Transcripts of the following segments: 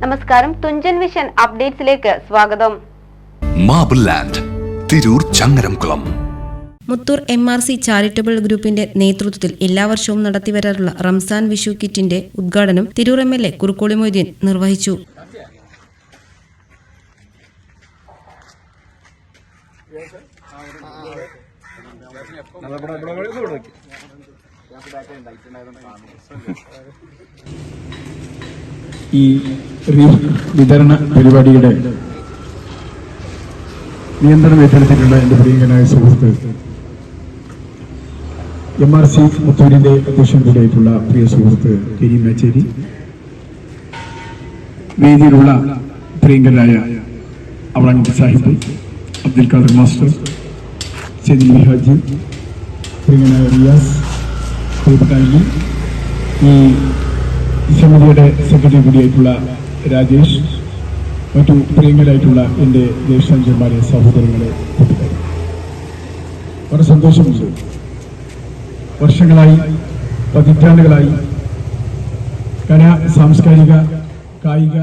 നമസ്കാരം, തുഞ്ചൻ വിഷൻ അപ്ഡേറ്റ്സിലേക്ക് സ്വാഗതം. Marble land, Tirur Changaramkulam. Muthoor MRC charitable ഗ്രൂപ്പിന്റെ നേതൃത്വത്തിൽ എല്ലാ വർഷവും നടത്തിവരാറുള്ള റംസാൻ വിഷു കിറ്റിന്റെ ഉദ്ഘാടനം തിരൂർ MLA കുറുക്കോളി മൊയ്തീൻ നിർവഹിച്ചു. ഈ വിതരണ പരിപാടിയുടെ നിയന്ത്രണം ഏറ്റെടുത്തിട്ടുള്ള എൻ്റെ പ്രിയങ്കനായ സുഹൃത്ത് MRC മുത്തൂരിന്റെ അധ്യക്ഷൻ കൂടിയായിട്ടുള്ള പ്രിയ സുഹൃത്ത് കരീം മേച്ചേരി, വേദിയിലുള്ള പ്രിയങ്കരായ അവളാങ്കി സാഹിബ്, അബ്ദുൽ ഖാദർ മാസ്റ്റർ, സെദിൽ ഹാജി, പ്രിയങ്കനായ റിയാസ്, പ്രിയപ്പെട്ട ഈ സമിതിയുടെ സെക്രട്ടറി കൂടിയായിട്ടുള്ള രാജേഷ്, മറ്റു പ്രിയങ്കരായിട്ടുള്ള എൻ്റെ ജ്യേഷ്ഠന്മാരെ, സഹോദരങ്ങളെ, കൂട്ടുകാരെ, വളരെ സന്തോഷമുണ്ട്. വർഷങ്ങളായി, പതിറ്റാണ്ടുകളായി സാംസ്കാരിക, കായിക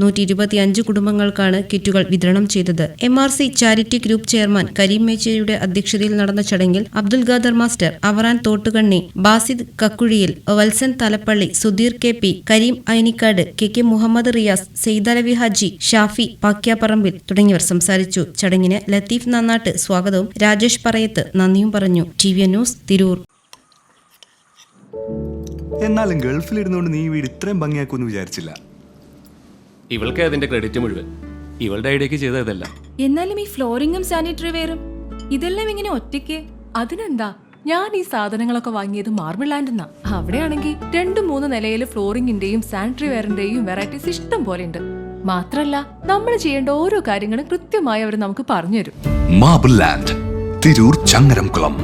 125 കുടുംബങ്ങൾക്കാണ് കിറ്റുകൾ വിതരണം ചെയ്തത്. MRC charity group chairman Kareem മേച്ചേരിയുടെ അധ്യക്ഷതയിൽ നടന്ന ചടങ്ങിൽ അബ്ദുൽ ഖാദർ മാസ്റ്റർ, അവറാൻ തോട്ടുകണ്ണി, ബാസിദ് കക്കുഴിയിൽ, വത്സൻ തലപ്പള്ളി, സുധീർ KP, കരീം അയനിക്കാട്, KK മുഹമ്മദ് റിയാസ്, സെയ്ദലവി ഹാജി, ഷാഫി പാക്യാപ്പറമ്പിൽ തുടങ്ങിയവർ സംസാരിച്ചു. ചടങ്ങിന് ലത്തീഫ് നന്നാട്ട് സ്വാഗതവും രാജേഷ് പറയത്ത് നന്ദിയും പറഞ്ഞു. TVN news, Tirur. എന്നാലും ഗൾഫിലിരുന്നുകൊണ്ട് നീ വീട് ഇത്രയും ഭംഗിയാക്കുമെന്ന് വിചാരിച്ചില്ല. ഇവൾക്ക് അതിന്റെ ക്രെഡിറ്റ് മുഴുവൻ ഇവളുടെ ഐഡിയക്ക് ചെയ്തതല്ല. എന്നാലും ഈ ഫ്ലോറിങ്ങും സാനിറ്ററി വെയറും ഇതെല്ലാം ഇങ്ങനെ ഒറ്റയ്ക്ക്? അതിനെന്താ, ഞാൻ ഈ സാധനങ്ങളൊക്കെ വാങ്ങിയത് മാർബിൾ ലാൻഡെന്നാ. അവിടെയാണെങ്കിൽ 2-3 നിലയിൽ ഫ്ലോറിങ്ങിന്റെയും സാനിറ്ററി വെയറിന്റെയും വെറൈറ്റീസ് ഇഷ്ടം പോലെ ഉണ്ട്. മാത്രല്ല, നമ്മൾ ചെയ്യേണ്ട ഓരോ കാര്യങ്ങളും കൃത്യമായി അവർ നമുക്ക് പറഞ്ഞു തരും. Marble land, Tirur Changaramkulam.